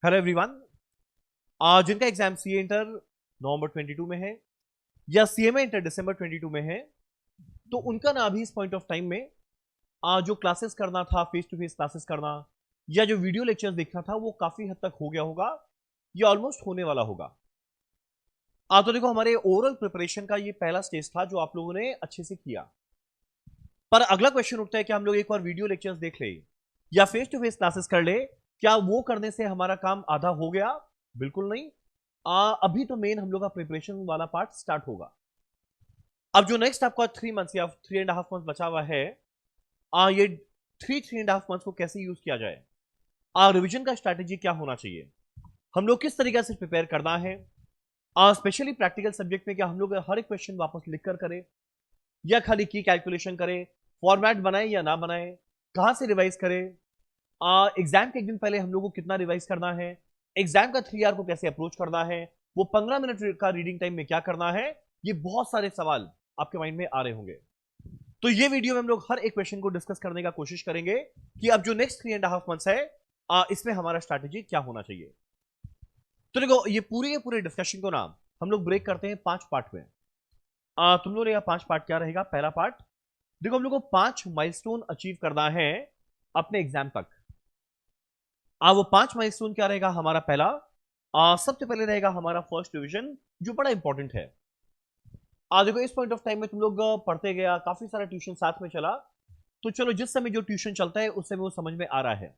Hello everyone. जिनका exam CA inter नवंबर 22 में है या सीएमए इंटर दिसंबर 22 में है, तो उनका ना अभी इस पॉइंट ऑफ टाइम में जो क्लासेस करना था, फेस टू फेस क्लासेस करना या जो वीडियो लेक्चर्स देखना था, वो काफी हद तक हो गया होगा या ऑलमोस्ट होने वाला होगा। तो देखो, हमारे ओरल प्रिपरेशन का ये पहला स्टेज था जो आप लोगों ने अच्छे से किया। पर अगला क्वेश्चन उठता है कि हम लोग एक बार वीडियो लेक्चर्स देख ले या फेस टू फेस क्लासेस कर ले, क्या वो करने से हमारा काम आधा हो गया? बिल्कुल नहीं। अभी तो मेन हम लोग का प्रिपरेशन वाला पार्ट स्टार्ट होगा। अब जो नेक्स्ट आपका 3 मंथ्स या 3.5 मंथ बचा हुआ है, ये थ्री एंड हाफ मंथ्स को कैसे यूज किया जाए, रिविजन का स्ट्रैटेजी क्या होना चाहिए, हम लोग किस तरीके से प्रिपेयर करना है, स्पेशली प्रैक्टिकल सब्जेक्ट में क्या हम लोग हर एक क्वेश्चन वापस लिख कर करें या खाली की कैलकुलेशन करें, फॉर्मेट बनाए या ना बनाए, कहां से रिवाइज करें, एग्जाम के एक दिन पहले हम लोग को कितना रिवाइज करना है, एग्जाम का 3 आर को कैसे अप्रोच करना है, वो 15 मिनट का रीडिंग टाइम में क्या करना है। ये बहुत सारे सवाल आपके माइंड में आ रहे होंगे। तो ये वीडियो में हम लोग हर एक क्वेश्चन को डिस्कस करने का कोशिश करेंगे कि अब जो नेक्स्ट 3.5 मंथ्स है, इसमें हमारा स्ट्रैटेजी क्या होना चाहिए। तो देखो, ये पूरे डिस्कशन को ना हम लोग ब्रेक करते हैं 5 पार्ट में। तुम लोग यहाँ 5 पार्ट क्या रहेगा? पहला पार्ट, देखो हम लोग को 5 माइलस्टोन अचीव करना है अपने एग्जाम तक। वो 5 माइलस्टोन क्या रहेगा हमारा? पहला, सबसे पहले रहेगा हमारा फर्स्ट डिवीजन, जो बड़ा इंपॉर्टेंट है। देखो, इस पॉइंट ऑफ टाइम में तुम लोग पढ़ते गया, काफी सारा ट्यूशन साथ में चला, तो चलो जिस समय जो ट्यूशन चलता है उस समय वो समझ में आ रहा है।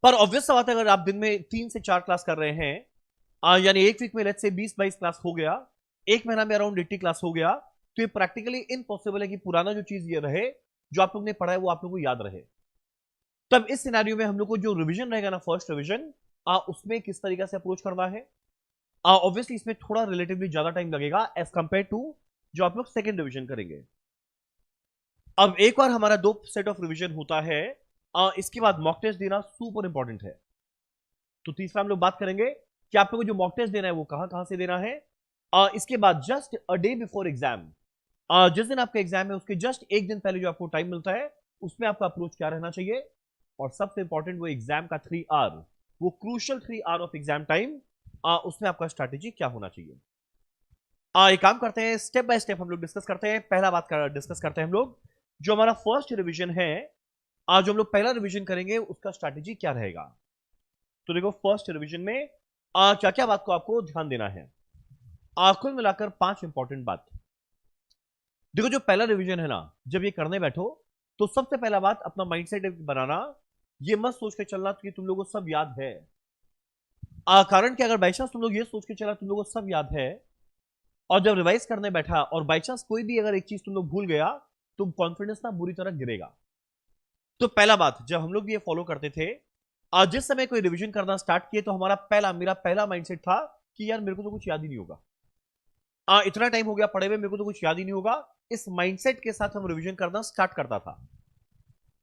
पर ऑब्वियस सा बात है, अगर आप दिन में 3 से 4 क्लास कर रहे हैं, यानी एक वीक में लेट्स से 20-22 क्लास हो गया, एक महीना में अराउंड 80 क्लास हो गया, तो ये प्रैक्टिकली इम्पॉसिबल है कि पुराना जो चीज ये रहे, जो आप लोग ने पढ़ा है वो आप लोग को याद रहे। तब इस सिनेरियो में हम लोग को जो रिवीजन रहेगा ना, फर्स्ट रिवीजन, उसमें किस तरीके से अप्रोच करना है। ऑब्वियसली इसमें थोड़ा रिलेटिवली ज्यादा टाइम लगेगा एज कंपेयर टू जो आप लोग सेकेंड रिवीजन करेंगे। अब एक बार हमारा 2 सेट ऑफ रिवीजन होता है, इसके बाद मॉक टेस्ट देना सुपर इंपॉर्टेंट है। तो तीसरा हम लोग बात करेंगे कि आप लोगों को जो मॉक टेस्ट देना है वो कहां कहां से देना है। इसके बाद just a day before exam, जिस दिन आपका एग्जाम है उसके जस्ट एक दिन पहले जो आपको टाइम मिलता है, उसमें आपका अप्रोच क्या रहना चाहिए। और सबसे इंपॉर्टेंट, वो एग्जाम का 3 आवर, वो crucial 3 hour of exam time, उसमें आपका स्ट्रैटेजी क्या होना चाहिए। एक काम करते हैं, स्टेप बाय स्टेप हम लोग डिस्कस करते हैं। पहला बात डिस्कस करते हैं हम लोग, जो हमारा फर्स्ट रिवीजन है, आज जो हम लोग पहला रिवीजन करेंगे उसका स्ट्रैटेजी क्या रहेगा। तो देखो, फर्स्ट रिवीजन में क्या क्या बात को आपको ध्यान देना है। कुल मिलाकर 5 इंपॉर्टेंट बात। देखो, जो पहला रिवीजन है ना, जब ये करने बैठो तो सबसे पहला बात, अपना माइंडसेट बनाना। ये मत सोच के चलना कि तुम लोगों को सब याद है। कारण कि अगर बाई चांस तुम लोग ये सोच के चला तुम लोगों को सब याद है, और जब रिवाइज करने बैठा और बाई चांस कोई भी अगर एक चीज तुम लोग भूल गया, तो कॉन्फिडेंस ना बुरी तरह गिरेगा। तो पहला बात, जब हम लोग ये फॉलो करते थे, आज जिस समय कोई रिवीजन करना स्टार्ट किए, तो मेरा पहला माइंडसेट था कि यार मेरे को तो कुछ याद ही नहीं होगा। इतना टाइम हो गया पढ़े हुए, मेरे को तो कुछ याद ही नहीं होगा। इस माइंडसेट के साथ हम रिवीजन करना स्टार्ट करता था।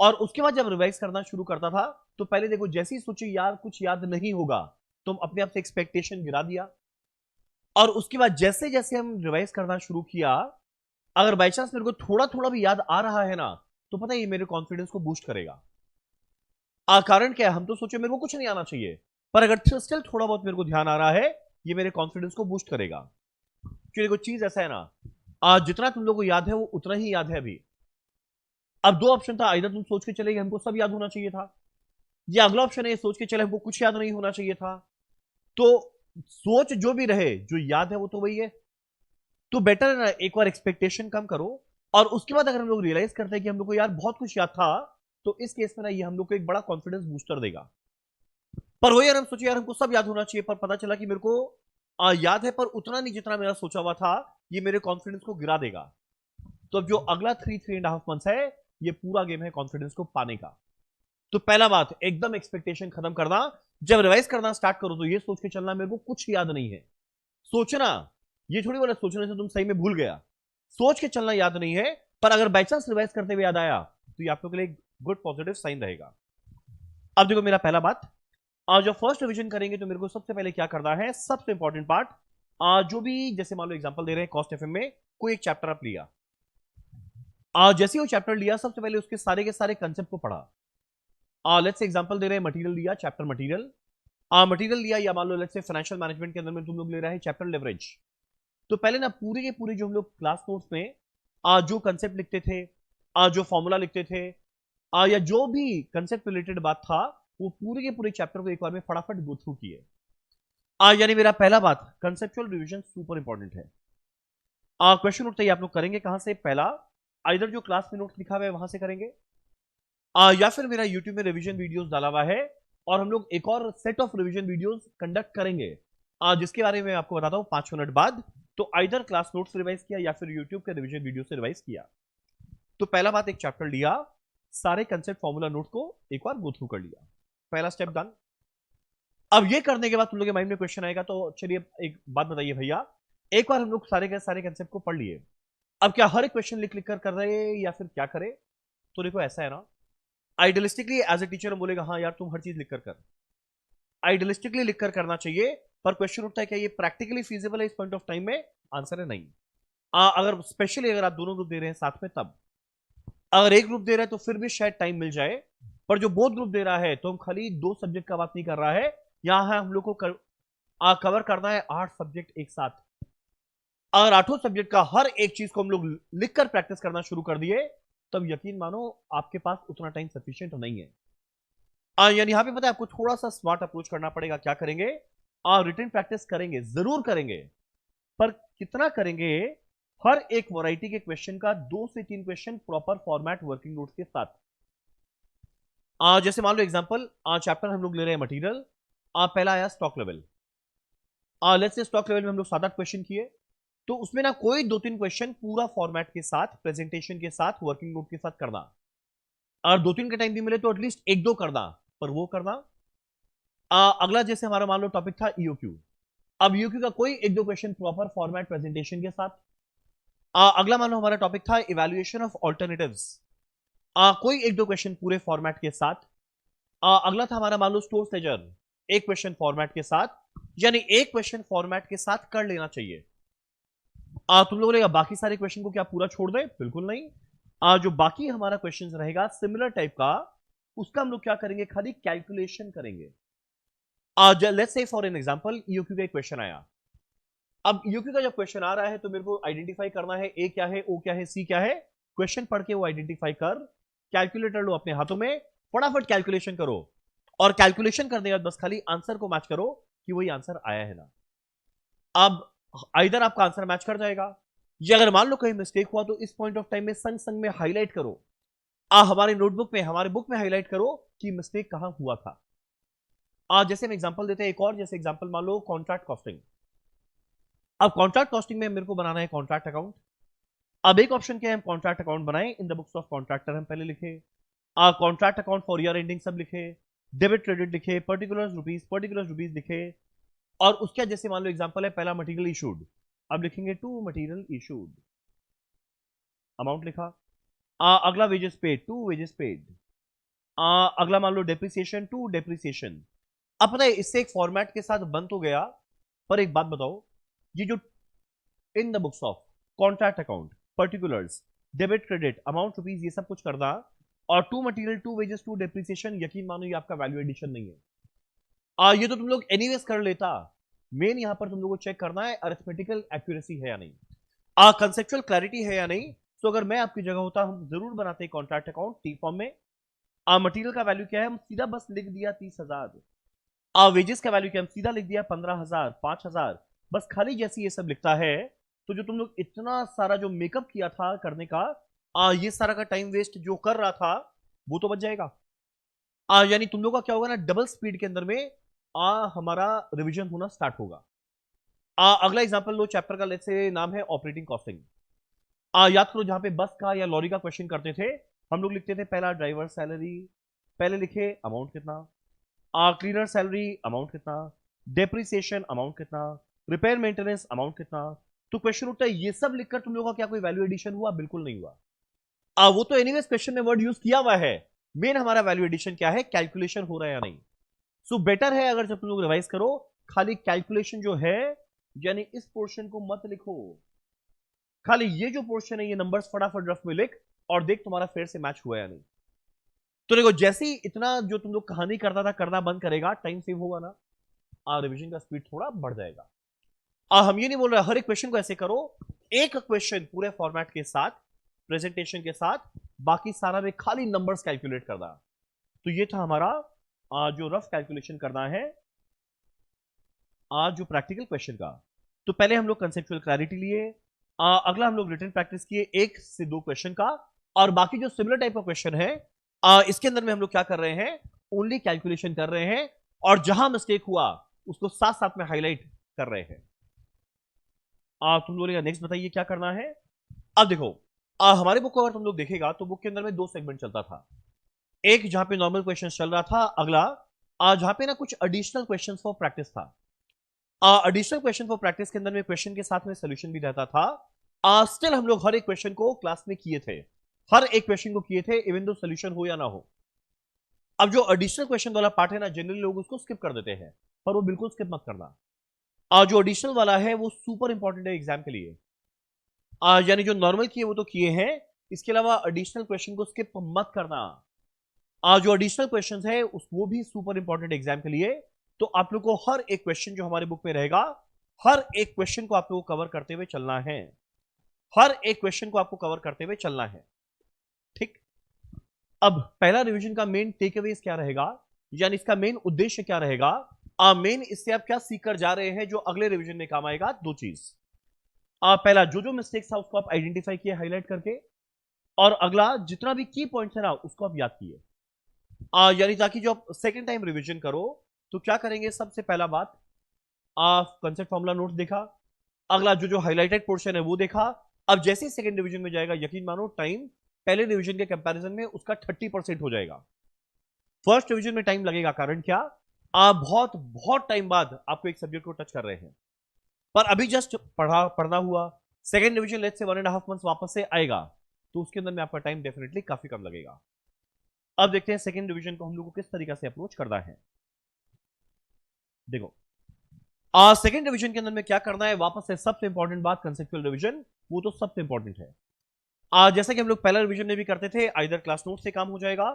और उसके बाद जब रिवाइज करना शुरू करता था, तो पहले देखो, जैसे ही सोची यार कुछ याद नहीं होगा, तो अपने आप से एक्सपेक्टेशन गिरा दिया। और उसके बाद जैसे जैसे हम रिवाइज करना शुरू किया, अगर बाई चांस मेरे को थोड़ा थोड़ा भी याद आ रहा है ना, तो पता है ये मेरे कॉन्फिडेंस को बूस्ट करेगा। कारण क्या है, हम तो सोचे मेरे को कुछ नहीं आना चाहिए, पर अगर स्टिल थोड़ा बहुत मेरे को ध्यान आ रहा है, ये मेरे कॉन्फिडेंस को बूस्ट करेगा। क्योंकि देखो, चीज ऐसा है ना, जितना तुम लोग को याद है वो उतना ही याद है अभी। अब दो ऑप्शन था, इधर तुम सोच के चले गए हमको सब याद होना चाहिए था, या अगला ऑप्शन है ये सोच के चले हमको कुछ याद नहीं होना चाहिए था। तो सोच जो भी रहे, जो याद है वो तो वही है। तो बेटर है ना, एक बार एक्सपेक्टेशन कम करो, और उसके बाद अगर हम लोग रियलाइज करते हैं कि हम लोग को यार बहुत कुछ याद था, तो इस केस में ना ये हम लोग को एक बड़ा कॉन्फिडेंस बूस्टर देगा। पर वही, यार हम सोचे यार हमको सब याद होना चाहिए, पर पता चला कि मेरे को याद है पर उतना नहीं जितना मेरा सोचा हुआ था, ये मेरे कॉन्फिडेंस को गिरा देगा। तो अब जो अगला 3.5 मंथ्स है, ये पूरा गेम है कॉन्फिडेंस को पाने का। तो पहला बात, एकदम एक्सपेक्टेशन खत्म करना। जब रिवाइज करना स्टार्ट करो तो ये सोच के चलना मेरे को कुछ याद नहीं है। सोचना, ये थोड़ी बोला सोचने से तुम सही में भूल गया, सोच के चलना याद नहीं है। पर अगर बाई चांस रिवाइज करते हुए याद आया, तो ये आप लोग के लिए गुड पॉजिटिव साइन रहेगा। अब देखो, मेरा पहला बात, आज जो फर्स्ट रिवीजन करेंगे तो मेरे को सबसे पहले क्या करना है, सबसे इंपॉर्टेंट पार्ट, जो भी जैसे मान लो एग्जांपल दे रहे हैं कॉस्ट एफएम में, कोई एक चैप्टर आप लिया, जैसे ही वो चैप्टर लिया सबसे पहले उसके सारे के सारे कंसेप्ट को पढ़ा। लेट्स एग्जांपल दे रहे हैं, मटेरियल लिया, चैप्टर मटेरियल। मटेरियल लिया, या मान लो लेट्स से फाइनेंशियल मैनेजमेंट के अंदर में तुम लोग ले रहे हैं चैप्टर लेवरेज। तो पहले ना पूरे के पूरे जो हम लोग क्लास नोट्स में जो कंसेप्ट लिखते थे, जो फॉर्मूला लिखते थे, या जो भी कंसेप्ट रिलेटेड बात था, वो पूरे के पूरे चैप्टर को एक बार में फटाफट गो थ्रू किए। यानी मेरा पहला बात, कंसेप्चुअल रिवीजन सुपर इंपॉर्टेंट है। क्वेश्चन उठते ही आप लोग करेंगे कहां से? पहला, इधर जो क्लास में नोट लिखा हुआ है वहां से करेंगे, या फिर मेरा यूट्यूब में रिवीजन वीडियोस डाला हुआ है, और हम लोग एक और set of revision videos conduct करेंगे, जिसके बारे में आपको बताता हूं 5 मिनट बाद। तो इधर क्लास नोट्स रिवाइज किया या फिर यूट्यूब के रिवीजन वीडियो से रिवाइज किया। तो पहला बात, एक चैप्टर लिया, सारे कंसेप्ट फॉर्मूला नोट को एक बार गो थ्रू कर लिया, पहला स्टेप डन। अब ये करने के बाद तुम लोग के माइंड में क्वेश्चन आएगा, तो चलिए एक बात बताइए भैया, एक बार हम लोग सारे के सारे कंसेप्ट को पढ़ लिए, अब क्या हर एक क्वेश्चन लिख लिख कर रहे हैं या फिर क्या करें? तो देखो ऐसा है ना, आइडियलिस्टिकली एज ए टीचर बोलेगा हाँ यार तुम हर चीज लिख कर, आइडियलिस्टिकली लिख कर करना चाहिए, पर क्वेश्चन उठता है क्या ये प्रैक्टिकली फीजिबल है इस पॉइंट ऑफ टाइम में? आंसर है नहीं। अगर स्पेशली अगर आप दोनों ग्रुप दे रहे हैं साथ में, तब अगर एक ग्रुप दे रहा है तो फिर भी शायद टाइम मिल जाए, पर जो बोथ ग्रुप दे रहा है तो हम खाली 2 सब्जेक्ट का बात नहीं कर रहा है, यहां है हम लोग को कवर करना है 8 सब्जेक्ट एक साथ। अगर 8 सब्जेक्ट का हर एक चीज को हम लोग लिखकर प्रैक्टिस करना शुरू कर दिए, तब यकीन मानो आपके पास उतना टाइम सफिशिएंट नहीं है। यानी यहां पे पता है आपको थोड़ा सा स्मार्ट अप्रोच करना पड़ेगा। क्या करेंगे? रिटन प्रैक्टिस करेंगे, जरूर करेंगे, पर कितना करेंगे? हर एक वैरायटी के क्वेश्चन का 2 से 3 question proper format working notes के साथ। जैसे मान लो एग्जांपल, चैप्टर हम लोग ले रहे हैं मटेरियल, पहला आया stock level. Let's say stock level में हम लोग 7-8 क्वेश्चन किए, तो उसमें ना कोई 2-3 क्वेश्चन पूरा फॉर्मेट के साथ, प्रेजेंटेशन के साथ, वर्किंग नोट के साथ करना, और 2-3 का टाइम भी मिले तो एटलीस्ट 1-2 करना, पर वो करना। अगला जैसे हमारा मान लो टॉपिक था ईओक्यू, अब ईओक्यू का कोई 1-2 क्वेश्चन प्रॉपर फॉर्मेट प्रेजेंटेशन के साथ। अगला मान लो हमारा टॉपिक था इवैल्यूएशन ऑफ ऑल्टरनेटिव्स, कोई 1-2 क्वेश्चन पूरे फॉर्मेट के साथ। अगला था हमारा मान लो स्टोर लेजर, एक क्वेश्चन फॉर्मेट के साथ, यानी एक क्वेश्चन फॉर्मेट के साथ कर लेना चाहिए। तुम लोग बोलेगा बाकी सारे क्वेश्चन को क्या पूरा छोड़ दे? बिल्कुल नहीं। जो बाकी हमारा क्वेश्चन रहेगा सिमिलर टाइप का, उसका हम लोग क्या करेंगे? खाली कैलकुलेशन करेंगे। Let's say for an example EOQ का एक क्वेश्चन आया। अब ईओक्यू का जब क्वेश्चन आ रहा है तो मेरे को आइडेंटिफाई करना है ए क्या है, ओ क्या है, सी क्या है। क्वेश्चन पढ़ के वो आइडेंटिफाई कर, कैलकुलेटर लो अपने हाथों में, फटाफट कैलकुलेशन करो, और कैलकुलेशन करने के बाद बस खाली आंसर को मैच करो कि वही आंसर आया है ना। अब इधर आपका आंसर मैच कर जाएगा, या अगर मान लो कहीं मिस्टेक हुआ तो इस पॉइंट ऑफ टाइम में संग संग में हाईलाइट करो, हमारे नोटबुक में, हमारे बुक में हाईलाइट करो कि मिस्टेक कहां हुआ था। जैसे हम एग्जांपल देते हैं एक और, जैसे एग्जांपल मान लो कॉन्ट्रैक्ट कॉस्टिंग। अब कॉन्ट्रैक्ट कॉस्टिंग में मेरे को बनाना है कॉन्ट्रैक्ट अकाउंट। अब एक ऑप्शन क्या है, हम कॉन्ट्रैक्ट अकाउंट बनाए, इन द बुक्स ऑफ कॉन्ट्रैक्टर हम पहले लिखे, contract account for year ending सब लिखे, डेबिट क्रेडिट लिखे, पर्टिकुलर रुपीज लिखे, और उसका जैसे मान लो एग्जांपल है पहला मटेरियल इशूड, अब लिखेंगे टू मटेरियल इशूड, अमाउंट लिखा। अगला wages paid, to wages paid. अगला मान लो डेप्रिसिएशन, टू डेप्रिसिएशन। अब पता है इससे एक फॉर्मेट के साथ बन तो गया, पर एक बात बताओ, ये जो in the books of contract account, particulars, debit credit, amount rupees, ये सब कुछ करना, और to material, to wages, to depreciation, यकीन मानो ये आपका वैल्यू एडिशन नहीं है। ये तो तुम लोग एनीवेज कर लेता, मेन यहां पर तुम लोगों को चेक करना है अरिथमेटिकल एक्यूरेसी है या नहीं, कंसेप्चुअल क्लैरिटी है या नहीं। तो अगर मैं आपकी जगह होता, हम जरूर बनाते कॉन्ट्रैक्ट अकाउंट टी फॉर्म में। मटेरियल का वैल्यू क्या है, हम सीधा बस लिख दिया 30,000। वेजेस का वैल्यू क्या, हम सीधा लिख दिया 15,000, 5,000, बस खाली जैसे ये सब लिखता है, तो जो तुम लोग इतना सारा जो मेकअप किया था करने का, ये सारा का टाइम वेस्ट जो कर रहा था, वो तो बच जाएगा। यानी तुम लोग का क्या होगा ना, डबल स्पीड के अंदर में हमारा रिवीजन होना स्टार्ट होगा। अगला एग्जांपल लो, चैप्टर का लेट्स से नाम है ऑपरेटिंग कॉस्टिंग। याद करो जहां पे बस का या लॉरी का क्वेश्चन करते थे, हम लोग लिखते थे पहला ड्राइवर सैलरी, पहले लिखे अमाउंट कितना, क्लीनर सैलरी अमाउंट कितना, डेप्रिसिएशन अमाउंट कितना, रिपेयर मेंटेनेंस अमाउंट कितना। तो क्वेश्चन उठता है ये सब लिखकर तुम लोगों का क्या कोई वैल्यू एडिशन हुआ? बिल्कुल नहीं हुआ। वो तो एनीवेज क्वेश्चन में वर्ड यूज किया हुआ है, मेन हमारा वैल्यू एडिशन क्या है, कैलकुलेशन हो रहा है या नहीं। सो बेटर है अगर जब तुम लोग रिवाइज करो, खाली कैलकुलेशन जो है, यानी इस पोर्शन को मत लिखो, खाली ये जो पोर्शन है ये नंबर्स फटाफट रफ में लिख, और देख तुम्हारा फेयर से मैच हुआ या नहीं। तो देखो जैसे ही इतना जो तुम लोग कहानी करता था करना बंद करेगा, टाइम सेव होगा ना। रिवीजन का स्पीड थोड़ा बढ़ जाएगा। हम ये नहीं बोल रहे हर एक क्वेश्चन को ऐसे करो, एक क्वेश्चन पूरे फॉर्मेट के साथ, प्रेजेंटेशन के साथ, बाकी सारा में खाली नंबर्स कैलकुलेट करना। तो ये था हमारा जो रफ कैलकुलेशन करना है जो प्रैक्टिकल क्वेश्चन का। तो पहले हम लोग कंसेप्चुअल क्लैरिटी लिए, अगला हम लोग रिटन प्रैक्टिस किए 1 से 2 क्वेश्चन का, और बाकी जो सिमिलर टाइप का क्वेश्चन है इसके अंदर में हम लोग क्या कर रहे हैं, ओनली कैलकुलेशन कर रहे हैं, और जहां मिस्टेक हुआ उसको साथ साथ में हाईलाइट कर रहे हैं। तुम बोलेगा नेक्स्ट बताइए क्या करना है। अब देखो हमारे बुक को अगर तुम लोग देखेगा तो बुक के अंदर में 2 सेगमेंट चलता था, एक जहां पे नॉर्मल क्वेश्चन चल रहा था, अगला जहां पे ना कुछ एडिशनल क्वेश्चन फॉर प्रैक्टिस था। एडिशनल क्वेश्चन फॉर प्रैक्टिस के अंदर में क्वेश्चन के साथ में सोल्यूशन भी रहता था। स्टिल हम लोग हर एक क्वेश्चन को क्लास में किए थे, हर एक क्वेश्चन को किए थे, इवन दो सोल्यूशन हो या ना हो। अब जो एडिशनल क्वेश्चन वाला पार्ट है ना, जनरली लोग उसको स्किप कर देते हैं, पर वो बिल्कुल स्किप मत करना। जो एडिशनल वाला है वो सुपर इंपॉर्टेंट है एग्जाम के लिए। यानी जो नॉर्मल किए वो तो किए हैं, इसके अलावा एडिशनल क्वेश्चन को स्किप मत करना। जो एडिशनल क्वेश्चंस है वो भी सुपर इंपॉर्टेंट एग्जाम के लिए। तो आप लोग को हर एक क्वेश्चन जो हमारे बुक में रहेगा, हर एक क्वेश्चन को आप लोग को कवर करते हुए चलना है, हर एक क्वेश्चन को आपको कवर करते हुए चलना है, ठीक। अब पहला रिवीजन का मेन टेक अवेज क्या रहेगा, यानी इसका मेन उद्देश्य क्या रहेगा, मेन इससे आप क्या सीख कर जा रहे हैं जो अगले रिवीजन में काम आएगा। 2 चीज, पहला जो जो मिस्टेक्स था उसको आप आइडेंटिफाई किए हाईलाइट करके, और अगला जितना भी की पॉइंट्स है ना उसको आप याद किए। यानी ताकि जो आप सेकेंड टाइम रिवीजन करो तो क्या करेंगे, सबसे पहला बात कंसेप्ट फॉर्मूला नोट देखा, अगला जो जो हाईलाइटेड पोर्शन है वो देखा। अब जैसे ही सेकेंड डिवीजन में जाएगा, यकीन मानो टाइम पहले डिवीजन के कंपैरिजन में उसका 30% हो जाएगा। फर्स्ट डिवीजन में टाइम लगेगा, कारण क्या, आप बहुत बहुत टाइम बाद आपको एक सब्जेक्ट को टच कर रहे हैं, पर अभी जस्ट पढ़ना हुआ, सेकेंड डिवीजन लेट से 1.5 मंथ वापस से आएगा, तो उसके अंदर में आपका टाइम डेफिनेटली काफी कम लगेगा। अब देखते हैं सेकेंड डिवीजन को हम लोग को किस तरीके से अप्रोच करना है। देखो सेकेंड डिवीजन के अंदर में क्या करना है, वापस से सबसे इंपॉर्टेंट बात कंसेप्चुअल डिवीजन, वो तो सबसे इंपॉर्टेंट है। जैसा कि हम लोग पहला रिवीजन में भी करते थे, आइदर क्लास नोट से काम हो जाएगा,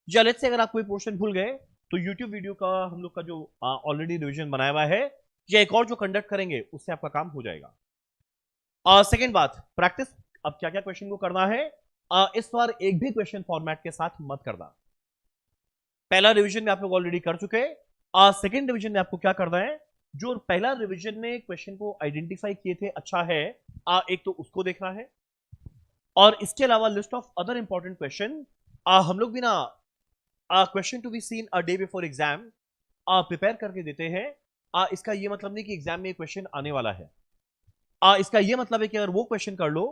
या लेट्स से अगर आप कोई पोर्शन भूल गए तो यूट्यूब वीडियो का हम लोग का जो ऑलरेडी रिवीजन बनाया हुआ है, या एक और जो कंडक्ट करेंगे उससे आपका काम हो जाएगा। सेकेंड बात प्रैक्टिस, अब क्या क्या क्वेश्चन को करना है, इस बार एक भी क्वेश्चन फॉर्मेट के साथ मत करना। पहला रिवीजन में आप लोग ऑलरेडी कर चुके हैं, सेकेंड डिवीजन में आपको क्या करना है, जो पहला रिवीजन में क्वेश्चन को आइडेंटिफाई किए थे अच्छा है, एक तो उसको देखना है, और इसके अलावा list of other important question हम लोग भी ना question to be seen a day before exam prepare करके देते हैं। इसका ये मतलब नहीं कि एग्जाम में क्वेश्चन आने वाला है, इसका ये मतलब है कि अगर वो क्वेश्चन कर लो,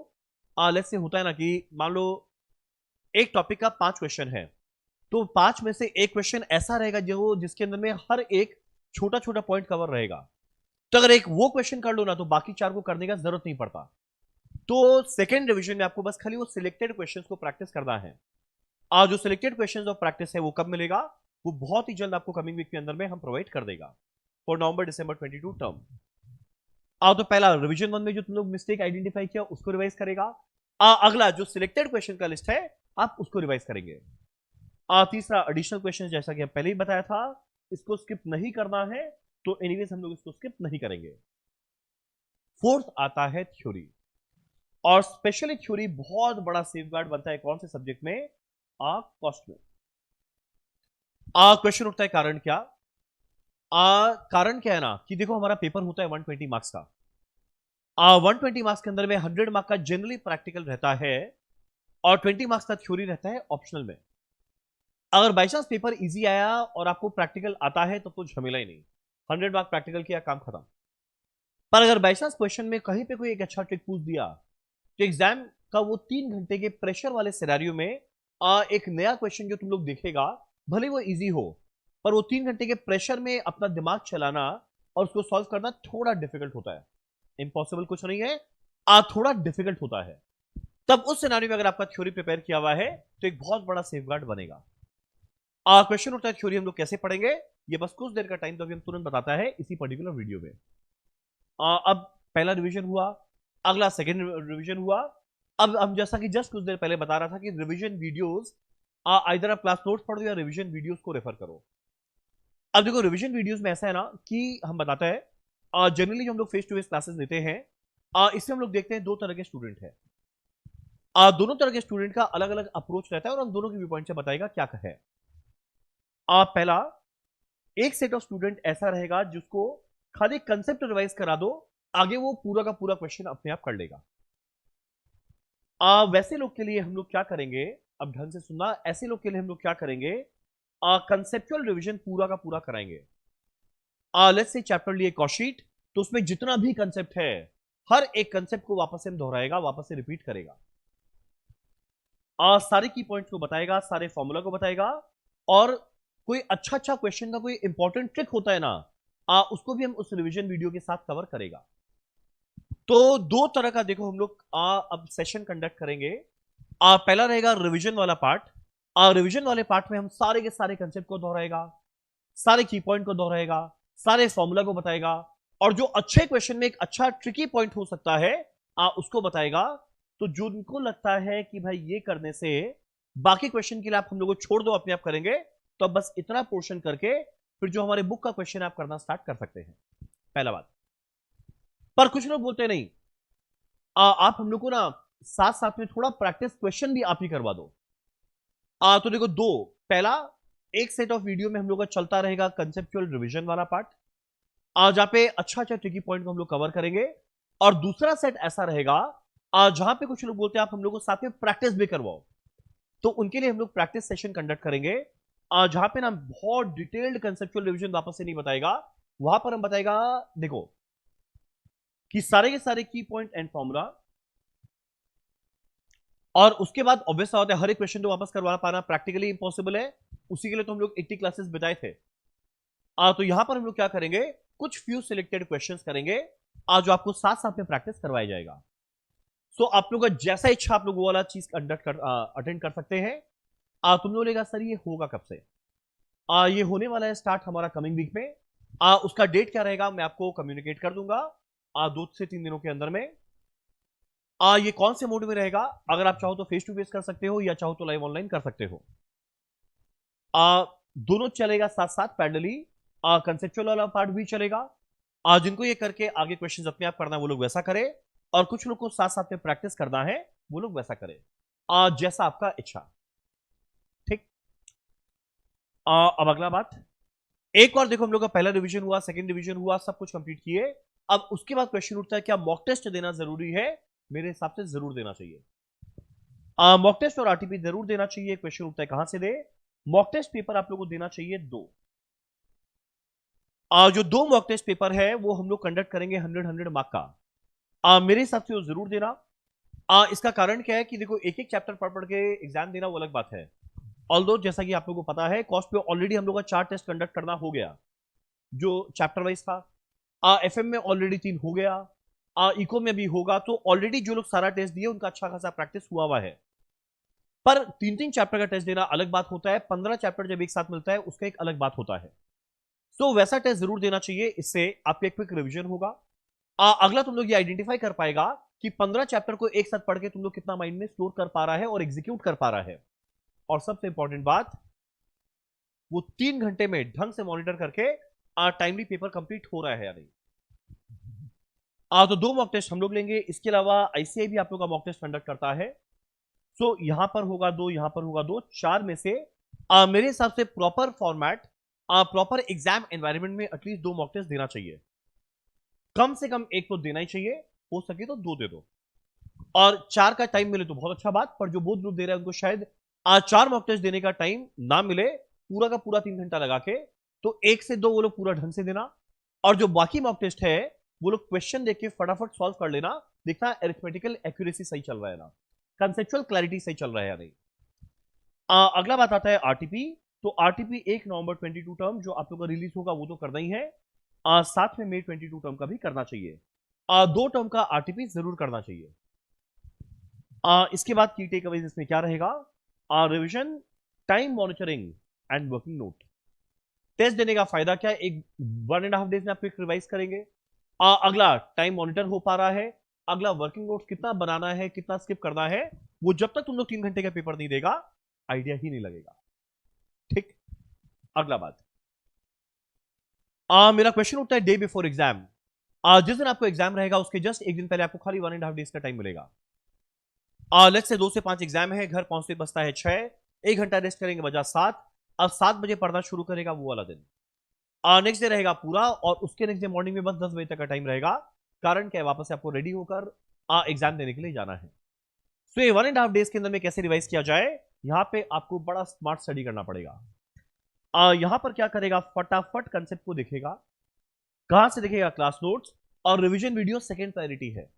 लेट्स से होता है ना कि मान लो एक टॉपिक का 5 क्वेश्चन है, तो 5 में से एक क्वेश्चन ऐसा रहेगा जो जिसके अंदर में हर एक छोटा छोटा पॉइंट कवर रहेगा, तो अगर एक वो क्वेश्चन कर लो ना तो बाकी 4 को करने का जरूरत नहीं पड़ता। तो सेकेंड डिवीजन में आपको बस खाली वो सिलेक्टेड क्वेश्चंस को प्रैक्टिस करना है। आज जो सिलेक्टेड क्वेश्चंस ऑफ प्रैक्टिस है वो कब मिलेगा, वो बहुत ही जल्द आपको कमिंग वीक के अंदर में हम प्रोवाइड कर देगा फॉर नवंबर दिसंबर 22 टर्म। तो पहला रिवीजन 1 में जो तुम लोग मिस्टेक आइडेंटिफाई किया उसको रिवाइज करेगा, अगला जो सिलेक्टेड क्वेश्चन का लिस्ट है आप उसको रिवाइज करेंगे, तीसरा एडिशनल क्वेश्चन जैसा कि हम पहले ही बताया था इसको स्किप नहीं करना है, तो एनीवेज हम लोग इसको स्किप नहीं करेंगे। फोर्थ आता है थ्योरी, और स्पेशली थ्योरी बहुत बड़ा सेफगार्ड बनता है कौन से सब्जेक्ट में, कॉस्ट में। क्वेश्चन उठता है कारण क्या, कारण क्या है ना कि देखो हमारा पेपर होता है 120 मार्क्स का, 120 मार्क्स के अंदर में 100 मार्क्स का जनरली प्रैक्टिकल रहता है, और 20 मार्क्स का थ्योरी रहता है ऑप्शनल में। अगर बाई चांस पेपर इजी आया और आपको प्रैक्टिकल आता है तो झमेला ही नहीं, 100 मार्क प्रैक्टिकल किया काम खत्म। पर अगर बाई चांस क्वेश्चन में कहीं पे कोई एक अच्छा ट्रिक पूछ दिया, तो एग्जाम का वो 3 घंटे के प्रेशर वाले सिनेरियो में एक नया क्वेश्चन जो तुम लोग देखेगा, भले वो इजी हो, पर वो 3 घंटे के प्रेशर में अपना दिमाग चलाना और उसको सॉल्व करना थोड़ा डिफिकल्ट होता है। इंपॉसिबल कुछ नहीं है, थोड़ा डिफिकल्ट होता है। तब उस सिनेरियो में अगर आपका थ्योरी प्रिपेयर किया हुआ है तो एक बहुत बड़ा सेफगार्ड बनेगा। क्वेश्चन उठता है थ्योरी हम लोग कैसे पढ़ेंगे, ये बस कुछ देर का टाइम तो अभी हम तुरंत बताता है इसी पर्टिकुलर वीडियो में। अब पहला रिवीजन हुआ, अगला सेकंड रिवीजन हुआ। अब हम जैसा कि जस्ट कुछ देर पहले बता रहा था कि रिवीजन वीडियोस आइदर आप क्लास नोट्स पढ़ दो या रिवीजन वीडियोस को रेफर करो। अब देखो रिवीजन वीडियोस में ऐसा है ना कि हम बताते हैं जनरली जो हम लोग फेस टू फेस क्लासेस लेते हैं इसमें हम लोग देखते हैं दो तरह के स्टूडेंट हैं। दोनों तरह के स्टूडेंट का अलग अलग अप्रोच रहता है और हम दोनों के व्यू पॉइंट से बताएगा क्या है। पहला एक सेट ऑफ स्टूडेंट ऐसा रहेगा जिसको खाली कंसेप्ट रिवाइज करा दो, आगे वो पूरा का पूरा क्वेश्चन अपने आप कर लेगा। वैसे लोग के लिए हम लोग क्या करेंगे, अब ढंग से सुनना, ऐसे लोग के लिए हम लोग क्या करेंगे, कंसेप्चुअल रिवीजन पूरा का पूरा कराएंगे। लेट्स से चैप्टर लिए कॉशीट, तो उसमें जितना भी कंसेप्ट है हर एक कंसेप्ट को वापस से हम दोहराएगा, वापस से रिपीट करेगा, सारे की पॉइंट्स को बताएगा, सारे फॉर्मूला को बताएगा, और कोई अच्छा अच्छा क्वेश्चन का कोई इंपॉर्टेंट ट्रिक होता है ना, उसको भी हम उस रिवीजन वीडियो के साथ कवर करेगा। तो दो तरह का देखो हम लोग अब सेशन कंडक्ट करेंगे। पहला रहेगा रिवीजन वाला पार्ट। रिवीजन वाले पार्ट में हम सारे के सारे कंसेप्ट को दोहराएगा, सारे की पॉइंट को दोहराएगा, सारे फॉर्मूला को बताएगा, और जो अच्छे क्वेश्चन में एक अच्छा ट्रिकी पॉइंट हो सकता है उसको बताएगा। तो जो उनको लगता है कि भाई ये करने से बाकी क्वेश्चन के लिए आप हम लोग को छोड़ दो, अपने आप करेंगे, तो अब बस इतना पोर्शन करके फिर जो हमारे बुक का क्वेश्चन आप करना स्टार्ट कर सकते हैं। पहला बात। पर कुछ लोग बोलते नहीं, आप हम लोग को ना साथ साथ में थोड़ा प्रैक्टिस क्वेश्चन भी आप ही करवा दो। तो देखो दो, पहला एक सेट ऑफ वीडियो में हम लोग का चलता रहेगा कंसेप्चुअल रिवीजन वाला पार्ट, जहां पे अच्छा अच्छा ट्रिकी पॉइंट को हम लोग कवर करेंगे, और दूसरा सेट ऐसा रहेगा जहां पे कुछ लोग बोलते हैं आप हम लोग को साथ में प्रैक्टिस भी करवाओ, तो उनके लिए हम लोग प्रैक्टिस सेशन कंडक्ट करेंगे, जहां पे ना बहुत डिटेल्ड कंसेप्चुअल रिवीजन वापस से नहीं बताएगा, वहां पर हम बताएगा देखो कि सारे के सारे की पॉइंट एंड फॉर्मूला, और उसके बाद ऑब्वियस होता है हर एक क्वेश्चन तो वापस करवा पाना प्रैक्टिकली इंपॉसिबल है, उसी के लिए तो हम लोग 80 क्लासेस बिताए थे। तो यहां पर हम लोग क्या करेंगे, कुछ फ्यू सिलेक्टेड क्वेश्चंस करेंगे जो आपको साथ साथ में प्रैक्टिस करवाया जाएगा। सो आप लोग का जैसा इच्छा आप लोग वो वाला चीज कंडक्ट कर अटेंड कर सकते हैं। तुम लोग लेगा सर ये होगा कब से, ये होने वाला है स्टार्ट हमारा कमिंग वीक में। उसका डेट क्या रहेगा मैं आपको कम्युनिकेट कर दूंगा 2 से 3 दिनों के अंदर में। ये कौन से मोड में रहेगा, अगर आप चाहो तो फेस टू फेस कर सकते हो या चाहो तो लाइव ऑनलाइन कर सकते हो। दोनों चलेगा साथ साथ पैरेलली, कंसेप्चुअल वाला पार्ट भी चलेगा। जिनको ये करके आगे क्वेश्चंस अपने आप करना है वो लोग वैसा करें, और कुछ लोग को साथ साथ में प्रैक्टिस करना है वो लोग वैसा करें, जैसा आपका इच्छा। ठीक। अब अगला बात, एक और देखो हम लोग का पहला रिवीजन हुआ, सेकंड रिवीजन हुआ, सब कुछ कंप्लीट किए। अब उसके बाद क्वेश्चन उठता है क्या मॉक टेस्ट देना जरूरी है, मेरे हिसाब से जरूर देना चाहिए। मॉक टेस्ट और आरटीपी जरूर देना चाहिए। क्वेश्चन उठता है कहां से दे, मॉक टेस्ट पेपर आप लोगों को देना चाहिए 2। जो 2 मॉक टेस्ट पेपर है वो हम लोग कंडक्ट करेंगे 100 मार्क का। मेरे हिसाब से वो जरूर देना। इसका कारण क्या है कि देखो एक एक चैप्टर पढ़ पढ़ के एग्जाम देना वो अलग बात है, ऑल्दो जैसा कि आप लोगों को पता है कॉस्ट पे ऑलरेडी हम लोग का 4 टेस्ट कंडक्ट करना हो गया जो चैप्टर वाइज था। एफएम में ऑलरेडी 3 हो गया, इको में भी होगा, तो ऑलरेडी जो लोग सारा टेस्ट दिए उनका अच्छा खासा प्रैक्टिस हुआ है। पर 3-3 चैप्टर का टेस्ट देना अलग बात होता है, 15 चैप्टर जब एक साथ मिलता है उसका एक अलग बात होता है। सो वैसा टेस्ट जरूर देना चाहिए, इससे आपका एक क्विक रिवीजन होगा। अगला तुम लोग ये आइडेंटिफाई कर पाएगा कि 15 चैप्टर को एक साथ पढ़ के तुम लोग कितना माइंड में स्टोर कर पा रहा है और एग्जीक्यूट कर पा रहा है, और सबसे इंपॉर्टेंट बात वो 3 घंटे में ढंग से मॉनिटर करके टाइमली पेपर कंप्लीट हो रहा है या नहीं। तो 2 मॉक टेस्ट हम लोग लेंगे, इसके अलावा आईसीआई भी आप लोग का मॉक टेस्ट कंडक्ट करता है। सो यहां पर होगा 2, यहां पर होगा 2, 4 में से मेरे हिसाब से proper format, proper exam environment में एटलीस्ट 2 मॉक टेस्ट देना चाहिए, कम से कम एक तो देना ही चाहिए, हो सके तो 2 दे दो, और 4 का टाइम मिले तो बहुत अच्छा बात, पर जो बोध ग्रुप दे रहा है उनको शायद 4 मॉक टेस्ट देने का टाइम ना मिले पूरा का पूरा 3 घंटा लगा के, तो 1 से 2 वो लोग पूरा ढंग से देना, और जो बाकी मॉक टेस्ट है वो लोग क्वेश्चन देख के फटाफट सॉल्व कर लेना, देखना अरिथमेटिकल एक्यूरेसी सही चल रहा है ना, कंसेप्चुअल क्लैरिटी सही चल रहा है या नहीं। अगला बात आता है आरटीपी। तो आरटीपी 1 नवंबर 22 टर्म जो आप लोग का रिलीज होगा वो तो करना ही है, साथ में मई 22 टर्म का भी करना चाहिए, 2 टर्म का आरटीपी जरूर करना चाहिए। इसके बाद की टेक अवेज इसमें क्या रहेगा, revision, time monitoring and working note. Test देने का फायदा क्या है, एक 1.5 डेज में आप रिवाइज करेंगे, अगला टाइम मॉनिटर हो पा रहा है, अगला वर्किंग नोट कितना बनाना है कितना स्किप करना है, वो जब तक तुम लोग 3 घंटे का पेपर नहीं देगा आइडिया ही नहीं लगेगा। ठीक। अगला बात, मेरा क्वेश्चन उठता है डे बिफोर एग्जाम। जिस दिन आपको एग्जाम रहेगा उसके जस्ट एक दिन पहले आपको खाली 1.5 डेज का टाइम मिलेगा। लेट्स से 2 से 5 एग्जाम है, घर पहुंचते बसता है 6, 1 घंटा रेस्ट करेंगे बजा 7। अब 7 बजे पढ़ना शुरू करेगा वो वाला दिन। नेक्स्ट डे रहेगा पूरा, और उसके नेक्स्ट डे मॉर्निंग में बस 10 बजे तक का टाइम रहेगा। कारण क्या है, वापस से आपको रेडी होकर एग्जाम देने के लिए जाना है। सो ये 1.5 डेज के अंदर में कैसे रिवाइज किया जाए, यहां पे आपको बड़ा स्मार्ट स्टडी करना पड़ेगा। यहां पर क्या करेगा, फटाफट कंसेप्ट को देखेगा। कहां से देखेगा, क्लास नोट्स और रिवीजन वीडियो सेकंड प्रायोरिटी है।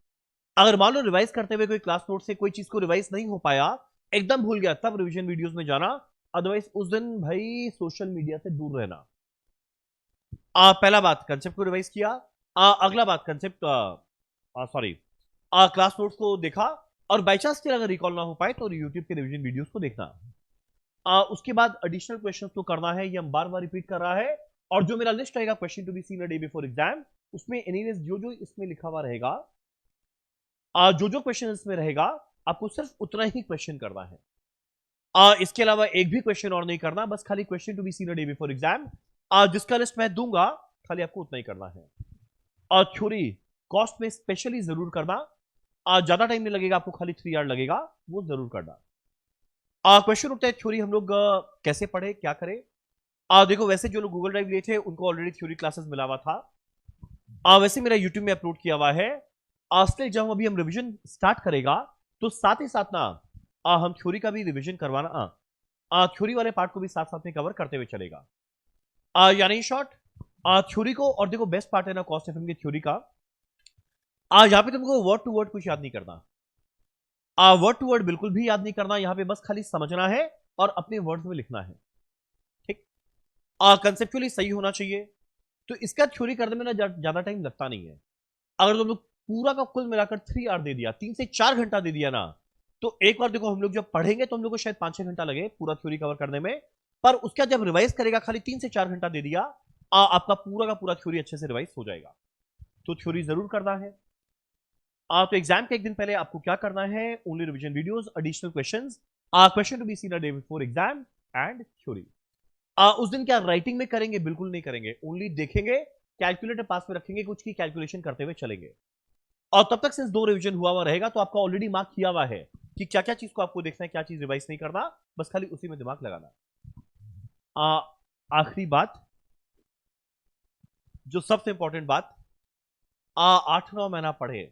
अगर मान लो रिवाइज करते हुए कोई क्लास नोट से कोई चीज को रिवाइज नहीं हो पाया, एकदम भूल गया, तब रिवीजन वीडियोस में जाना। अदरवाइज उस दिन भाई सोशल मीडिया से दूर रहना। पहला बात कंसेप्ट को रिवाइज किया। अगला बात कंसेप्ट सॉरी क्लास नोट्स को देखा, और बाई चांस फिर अगर रिकॉल ना हो पाए तो यूट्यूब के रिवीजन वीडियोस को देखना। उसके बाद एडिशनल क्वेश्चंस को करना है, ये हम बार बार रिपीट कर रहा है। और जो मेरा लिस्ट रहेगा question to be seen a day before exam, उसमें एनीवेज जो जो इसमें लिखा हुआ रहेगा, जो जो क्वेश्चन इसमें रहेगा, आपको सिर्फ उतना ही क्वेश्चन करना है। इसके अलावा एक भी क्वेश्चन और नहीं करना, बस खाली question to be seen a day before exam. जिसका लिस्ट मैं दूंगा, खाली आपको उतना ही करना है। और थ्योरी कॉस्ट में स्पेशली जरूर करना। ज्यादा टाइम नहीं लगेगा आपको, खाली 3 आवर लगेगा, वो जरूर करना। क्वेश्चन उठता है थ्योरी हम लोग कैसे पढ़े, क्या करें। देखो, वैसे जो लोग गूगल ड्राइव लिए थे उनको ऑलरेडी थ्योरी क्लासेस मिला हुआ था। वैसे मेरा यूट्यूब में अपलोड किया हुआ है। इसलिए जब अभी हम रिवीजन स्टार्ट करेगा, तो साथ ही साथ ना हम थ्योरी का भी रिवीजन करवाना, थ्योरी वाले पार्ट को भी साथ साथ में कवर करते हुए चलेगा। यानी शॉर्ट थ्योरी को, और देखो बेस्ट पार्ट है ना कॉस्ट एफएम की थ्योरी का, यहाँ पे तुमको वर्ड टू वर्ड कुछ याद नहीं करना। वर्ड टू वर्ड बिल्कुल भी याद नहीं करना, यहाँ पे बस खाली समझना है और अपने वर्ड्स में लिखना है। ठीक, कंसेप्चुअली सही होना चाहिए। तो इसका थ्योरी करने में ना ज्यादा टाइम लगता नहीं है। अगर तुम लोग पूरा का कुल मिलाकर 3 आवर दे दिया, 3 से 4 घंटा दे दिया ना, तो एक बार देखो हम लोग जब पढ़ेंगे तो हम लोग को शायद 5-6 घंटा लगे पूरा थ्योरी कवर करने में। पर उसका जब रिवाइज करेगा, खाली 3 से 4 घंटा दे दिया, आपका पूरा का पूरा थ्योरी अच्छे से रिवाइज हो जाएगा। तो थ्योरी जरूर करना है। तो एग्जाम के एक दिन पहले आपको क्या करना है, only revision videos, additional questions, question to be seen a day before exam and theory. उस दिन क्या राइटिंग में करेंगे, बिल्कुल नहीं करेंगे, ओनली देखेंगे, कैलकुलेटर पास में रखेंगे, कुछ की कैलकुलेशन करते हुए चलेंगे। और तब तक सिंस 2 रिवीजन हुआ रहेगा, तो आपका ऑलरेडी मार्क किया हुआ है कि क्या क्या चीज को आपको देखना है, क्या चीज रिवाइज नहीं करना, बस खाली उसी में दिमाग लगाना। आखिरी बात, जो सबसे इंपॉर्टेंट बात, 8-9 महीना पढ़े,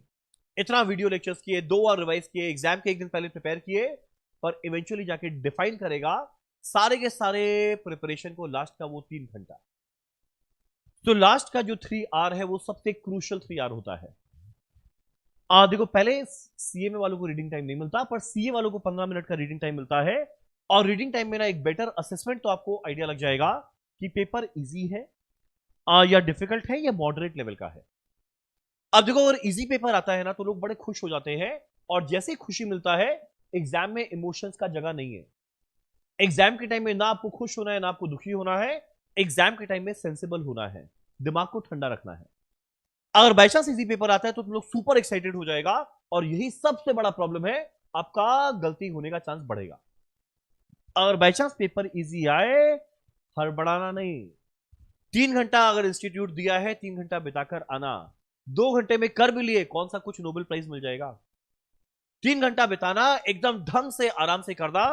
इतना वीडियो लेक्चर्स किए, 2 बार रिवाइज किए, एग्जाम के एक दिन पहले प्रिपेयर किए, पर इवेंचुअली जाके डिफाइन करेगा सारे के सारे प्रिपरेशन को लास्ट का वो 3 घंटा। तो लास्ट का जो 3 आवर है वो सबसे क्रूशियल 3 आवर होता है। देखो, पहले सीए वालों को रीडिंग टाइम नहीं मिलता, पर सीए वालों को 15 मिनट का रीडिंग टाइम मिलता है। और रीडिंग टाइम में ना एक बेटर असेसमेंट तो आपको आइडिया लग जाएगा कि पेपर इजी है या डिफिकल्ट है या मॉडरेट लेवल का है। अब देखो, अगर इजी पेपर आता है ना तो लोग बड़े खुश हो जाते हैं, और जैसे ही खुशी मिलता है, एग्जाम में इमोशंस का जगह नहीं है। एग्जाम के टाइम में ना आपको खुश होना है ना आपको दुखी होना है, एग्जाम के टाइम में सेंसिबल होना है, दिमाग को ठंडा रखना है। अगर बाई चांस इजी पेपर आता है तो तुम लोग सुपर एक्साइटेड हो जाएगा, और यही सबसे बड़ा प्रॉब्लम है, आपका गलती होने का चांस बढ़ेगा। अगर बाई चांस पेपर इजी आए, हड़बड़ाना नहीं। 3 घंटा अगर इंस्टीट्यूट दिया है, 3 घंटा बिताकर आना। 2 घंटे में कर भी लिए, कौन सा कुछ नोबेल प्राइज मिल जाएगा। 3 घंटा बिताना, एकदम ढंग से आराम से करना,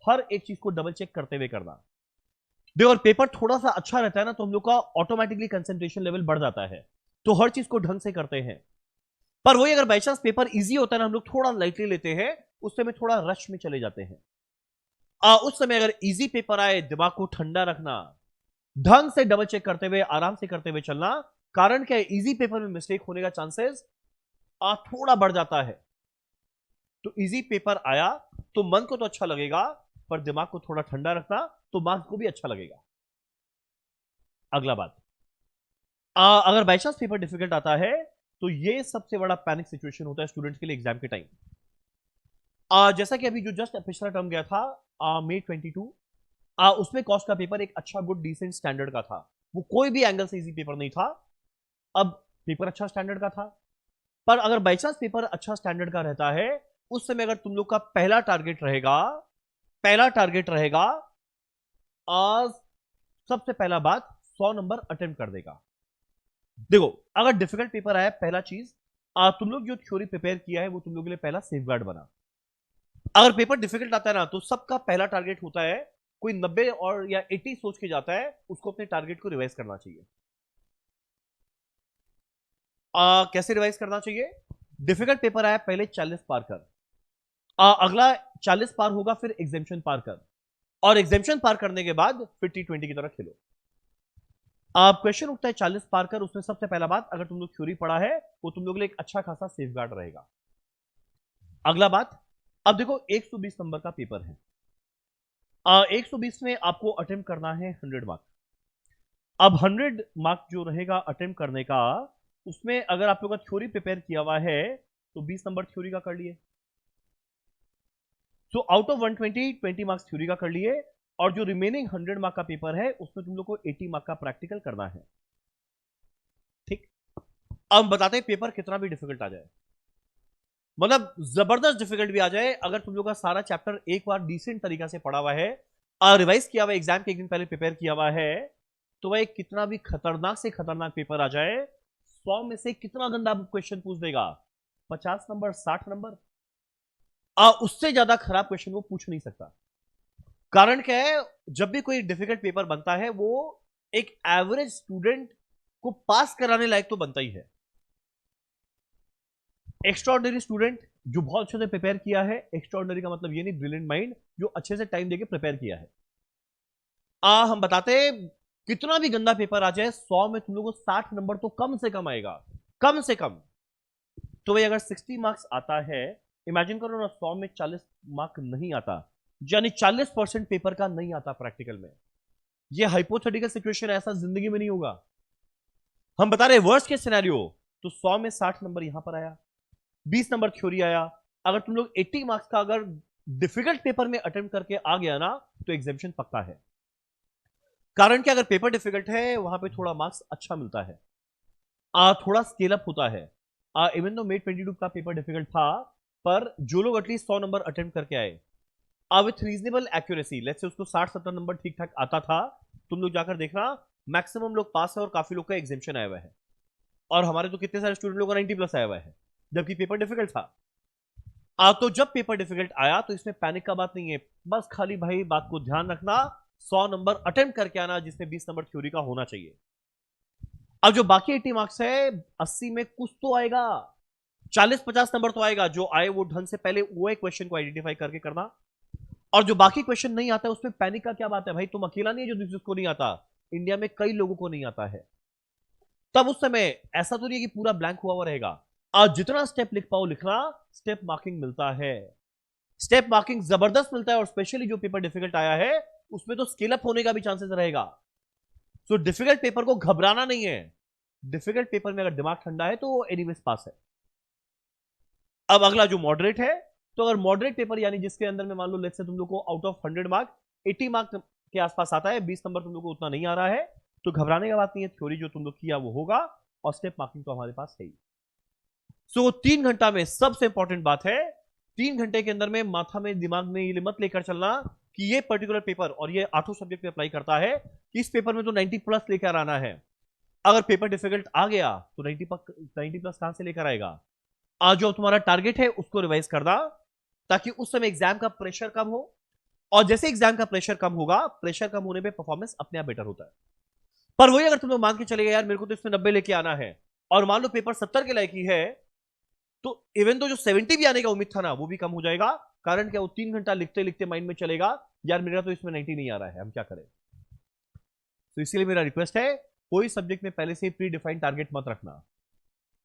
हर एक चीज को डबल चेक करते हुए करना। देखो, और पेपर थोड़ा सा अच्छा रहता है ना, तो हम लोग का ऑटोमेटिकली कंसेंट्रेशन लेवल बढ़ जाता है, तो हर चीज को ढंग से करते हैं। पर वही अगर बाई चांस पेपर इजी होता है ना, हम लोग थोड़ा लाइटली लेते हैं, उस समय थोड़ा रश में चले जाते हैं। उस समय अगर इजी पेपर आए, दिमाग को ठंडा रखना, ढंग से डबल चेक करते हुए, आराम से करते हुए चलना। कारण क्या है, इजी पेपर में मिस्टेक होने का चांसेस थोड़ा बढ़ जाता है। तो इजी पेपर आया तो मन को तो अच्छा लगेगा, पर दिमाग को थोड़ा ठंडा रखना, तो मार्क्स को भी अच्छा लगेगा। अगला बात, अगर बाई चांस पेपर डिफिकल्ट आता है, तो ये सबसे बड़ा पैनिक सिचुएशन होता है स्टूडेंट्स के लिए एग्जाम के टाइम। जैसा कि अभी जो जस्ट पिछला टर्म गया था, May 22, उसमें कॉस्ट का पेपर एक अच्छा गुड डिसेंट स्टैंडर्ड का था। वो कोई भी एंगल से इजी पेपर नहीं था। अब पेपर अच्छा स्टैंडर्ड का था, पर अगर बाई चांस पेपर अच्छा स्टैंडर्ड का रहता है, उस समय अगर तुम लोग का पहला टारगेट रहेगा, आज सबसे पहला बात 100 नंबर अटेम्प्ट कर देगा। देखो, अगर डिफिकल्ट पेपर आया, पहला चीज, तुम लोग जो थ्योरी प्रिपेयर किया है वो तुम लोग के लिए पहला सेफगार्ड बना। अगर पेपर डिफिकल्ट आता है ना, तो सबका पहला टारगेट होता है, कोई 90 और या 80 सोच के जाता है, उसको अपने टारगेट को रिवाइज करना चाहिए। कैसे रिवाइज करना चाहिए? डिफिकल्ट पेपर आया, पहले 40 पार कर, अगला 40 पार होगा, फिर एग्जामेशन पार कर, और एग्जामेशन पार करने के बाद फिर T20 की तरह खेलो। अब क्वेश्चन उठता है 40 पार कर, उसमें सबसे पहला बात, अगर तुम लोग थ्योरी पढ़ा है वो तुम लोग के लिए एक अच्छा खासा सेफगार्ड रहेगा। अगला बात, अब देखो 120 नंबर का पेपर है, 120 में आपको अटेम्प्ट करना है 100 मार्क। अब 100 मार्क जो रहेगा अटेम्प्ट करने का, उसमें अगर आप लोगों का थ्योरी प्रिपेयर किया हुआ है तो 20 नंबर थ्योरी का कर लिए। So out of 120, 20 marks theory का कर लिए, और जो रिमेनिंग 100 मार्क का पेपर है उसमें तुम लोग को 80 मार्क का प्रैक्टिकल करना है। ठीक, अब बताते हैं पेपर कितना भी डिफिकल्ट आ जाए, मतलब जबरदस्त डिफिकल्ट भी आ जाए, अगर तुम लोग का सारा चैप्टर एक बार डिसेंट तरीका से पढ़ा हुआ है, रिवाइज किया हुआ, एग्जाम के एक दिन पहले प्रिपेयर किया हुआ है, तो वह कितना भी खतरनाक से खतरनाक पेपर आ जाए, 100 में से कितना गंदा क्वेश्चन पूछ देगा, 50 नंबर, 60 नंबर, उससे ज्यादा खराब क्वेश्चन वो पूछ नहीं सकता। कारण क्या है? जब भी कोई डिफिकल्ट पेपर बनता है, वो एक एवरेज स्टूडेंट को पास कराने लायक तो बनता ही है। एक्स्ट्राऑर्डिनरी स्टूडेंट जो बहुत अच्छे से प्रिपेयर किया है, एक्स्ट्राऑर्डिनरी का मतलब ये नहीं ब्रिलियंट माइंड, जो अच्छे से टाइम देके प्रिपेयर किया है। हम बताते, कितना भी गंदा पेपर आ जाए, 100 में तुम लोगों को 60 नंबर तो कम से कम आएगा, कम से कम। तो भाई अगर 60 मार्क्स आता है, इमेजिन करो ना, 100 में 40 मार्क नहीं आता, यानी 40% पेपर का नहीं आता प्रैक्टिकल में। ये हाइपोथेटिकल सिचुएशन, ऐसा जिंदगी में नहीं होगा। हम बता रहे वर्स्ट के सिनेरियो, तो 100 में 60 नंबर यहां पर आया, 20 नंबर थ्योरी आया, अगर तुम लोग 80 मार्क्स का अगर डिफिकल्ट पेपर में अटेम्प्ट करके आ गया ना, तो एग्जामेशन पक्का है। कारण कि अगर पेपर डिफिकल्ट है, वहां पे थोड़ा मार्क्स अच्छा मिलता है, थोड़ा स्केल अप होता है। इवन दो मेट 22 का पेपर डिफिकल्ट था, पर जो लोग एटलीस्ट 100 नंबर अटेम्प्ट करके आए, with reasonable accuracy, let's say उसको 60-70 नंबर ठीक ठाक आता था, तुम लोग जाकर देखना, मैक्सिमम लोग पास है और काफी लोग का एग्जामेशन आया हुआ है। और हमारे तो कितने सारे स्टूडेंट लोगों का 90 प्लस आया हुआ है, जबकि पेपर डिफिकल्ट था। तो जब पेपर डिफिकल्ट आया, तो इसमें पैनिक का बात नहीं है, बस खाली भाई बात को ध्यान रखना, 100 नंबर अटेम्प्ट करके आना, जिसमें 20 नंबर थ्योरी का होना चाहिए। अब जो बाकी 80 मार्क्स है, 80 में कुछ तो आएगा, 40-50 नंबर तो आएगा, जो आए वो ढंग से पहले वो एक क्वेश्चन को आइडेंटिफाई करके करना। और जो बाकी क्वेश्चन नहीं आता है, उसमें पैनिक का क्या बात है भाई, तुम अकेला नहीं है जो जिसको नहीं आता, इंडिया में कई लोगों को नहीं आता है। तब उस समय ऐसा तो नहीं है कि पूरा ब्लैंक हुआ हुआ रहेगा, आज जितना स्टेप लिख पाओ लिखना, स्टेप मार्किंग मिलता है, स्टेप मार्किंग जबरदस्त मिलता है, और स्पेशली जो पेपर डिफिकल्ट आया है, उसमें तो स्केल अप होने का भी चांसेस रहेगा। सो डिफिकल्ट पेपर को घबराना नहीं है, डिफिकल्ट पेपर में अगर दिमाग ठंडा है तो एनीवेज पास है। अब अगला जो मॉडरेट है, तो अगर मॉडरेट पेपर यानी जिसके अंदर में मान लो लेट्स से तुम लोग को आउट ऑफ 100 मार्क 80 मार्क के आसपास आता है, 20 नंबर तुम लोग को उतना नहीं आ रहा है, तो घबराने का बात नहीं है, थ्योरी जो तुम लोग किया वो होगा, और स्टेप मार्किंग तो हमारे पास है ही। सो 3 घंटा में सबसे इंपॉर्टेंट बात है, 3 घंटे के अंदर में माथा में दिमाग में ये मत लेकर चलना कि ये पर्टिकुलर पेपर, और ये 8 सब्जेक्ट में अप्लाई करता है कि इस पेपर में तो 90 प्लस लेकर आना है। अगर पेपर डिफिकल्ट आ गया तो 90 प्लस कहां से लेकर आएगा? आज जो तुम्हारा टारगेट है उसको रिवाइज करना, ताकि उस समय एग्जाम का प्रेशर कम हो, और जैसे एग्जाम का प्रेशर कम होगा, प्रेशर कम होने पे परफॉर्मेंस अपने आप बेटर होता है। पर वही अगर तुम लोग मान के चले गए यार मेरे को तो इसमें 90 लेके आना है, और मान लो पेपर 70 के लायक ही है, तो इवन तो जो 70 भी आने का उम्मीद था ना, वो भी कम हो जाएगा। कारण क्या, वो 3 घंटा लिखते लिखते माइंड में चलेगा, यार मेरा तो इसमें 90 नहीं आ रहा है, हम क्या करें। तो इसीलिए मेरा रिक्वेस्ट है, कोई सब्जेक्ट में पहले से प्री डिफाइंड टारगेट मत रखना।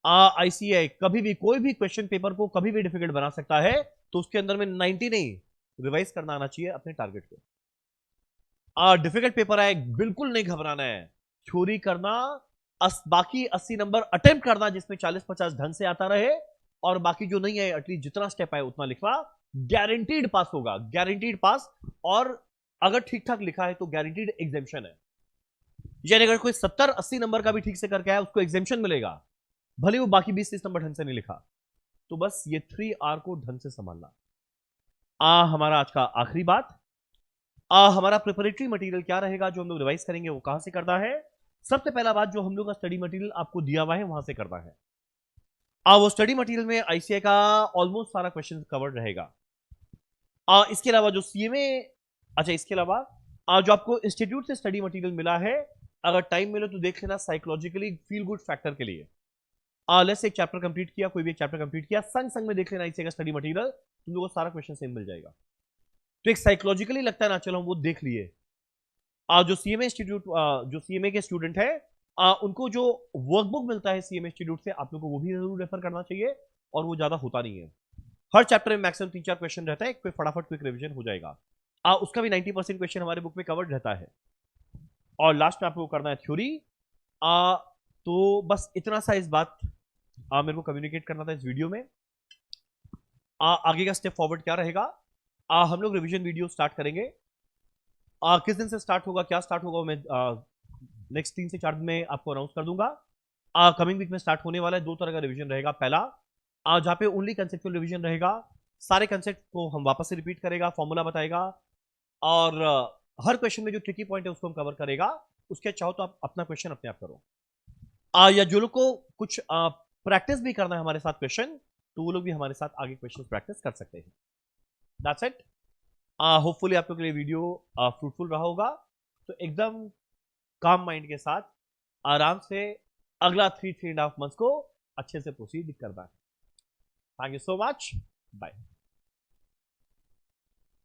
आईसीआई कभी भी कोई भी क्वेश्चन पेपर को कभी भी डिफिकल्ट बना सकता है, तो उसके अंदर में 90 नहीं, रिवाइज करना आना चाहिए अपने टारगेट को। डिफिकल्ट पेपर आए, बिल्कुल नहीं घबराना है, थ्योरी करना, बाकी 80 नंबर अटेम्प्ट करना, जिसमें 40-50 ढंग से आता रहे, और बाकी जो नहीं है एटलीस्ट जितना स्टेप आए उतना लिखना, गारंटीड पास होगा, गारंटीड पास। और अगर ठीक ठाक लिखा है तो गारंटीड एग्जामेशन है, यानी अगर कोई 70-80 नंबर का भी ठीक से करके आया, उसको एग्जामेशन मिलेगा, भले वो बाकी 20-30 नंबर ढंग से नहीं लिखा। तो बस ये 3R को ढंग से संभालना। हमारा आज का आखिरी बात, हमारा प्रिपरेटरी मटेरियल क्या रहेगा जो हम लोग रिवाइज करेंगे, वो कहां से करना है? सबसे पहला बात, जो हम लोग का स्टडी मटेरियल आपको दिया हुआ है वहां से करना है। वो स्टडी मटेरियल में आईसीए का ऑलमोस्ट सारा क्वेश्चन कवर्ड रहेगा। इसके अलावा जो सीएमए, अच्छा इसके अलावा जो आपको इंस्टीट्यूट से स्टडी मटेरियल मिला है, अगर टाइम मिले तो देख लेना, साइकोलॉजिकली फील गुड फैक्टर के लिए। लेट्स एक चैप्टर कंप्लीट किया, कोई भी एक चैप्टर कंप्लीट किया, संग संग में देख लेना इसी का स्टडी मटेरियल, तुम लोगों को सारा क्वेश्चन सेम मिल जाएगा। तो एक साइकोलॉजिकली लगता है ना, चलो हम वो देख लिए। जो सीएमए इंस्टीट्यूट, जो सीएमए के स्टूडेंट है, उनको जो वर्कबुक मिलता है सीएमए इंस्टीट्यूट से, आप लोग को वो भी जरूर रेफर करना चाहिए, और वो ज्यादा होता नहीं है। हर चैप्टर में मैक्सिमम 3-4 क्वेश्चन रहता है, एक फटाफट क्विक रिवीजन हो जाएगा। उसका भी 90% क्वेश्चन हमारे बुक में कवर्ड रहता है। और लास्ट में आपको करना है थ्योरी। तो बस इतना सा इस बात मेरे को कम्युनिकेट करना था इस वीडियो में। आगे का स्टेप फॉरवर्ड क्या रहेगा, हम लोग रिवीजन वीडियो स्टार्ट करेंगे। किस दिन से स्टार्ट होगा, क्या स्टार्ट होगा, मैं नेक्स्ट 3 से 4 दिन में आपको अनाउंस कर दूंगा। कमिंग वीक में स्टार्ट होने वाला है। 2 तरह का रिवीजन रहेगा। पहला जहाँ पे ओनली कंसेप्चुअल रिवीजन रहेगा, सारे कंसेप्ट को हम वापस से रिपीट करेगा, फॉर्मूला बताएगा, और हर क्वेश्चन में जो ट्रिकी पॉइंट है उसको हम कवर करेगा। उसके चाहो तो आप अपना क्वेश्चन अपने आप करो, या जो लोग को कुछ प्रैक्टिस भी करना है हमारे साथ क्वेश्चन, तो वो लोग भी हमारे साथ आगे क्वेश्चन प्रैक्टिस कर सकते हैं। That's it. होपफुली आप लोग के लिए वीडियो फ्रूटफुल रहा होगा। तो एकदम काम माइंड के साथ आराम से अगला 3-3.5 मंथ्स को अच्छे से प्रोसीड करना है। Thank you so much, bye.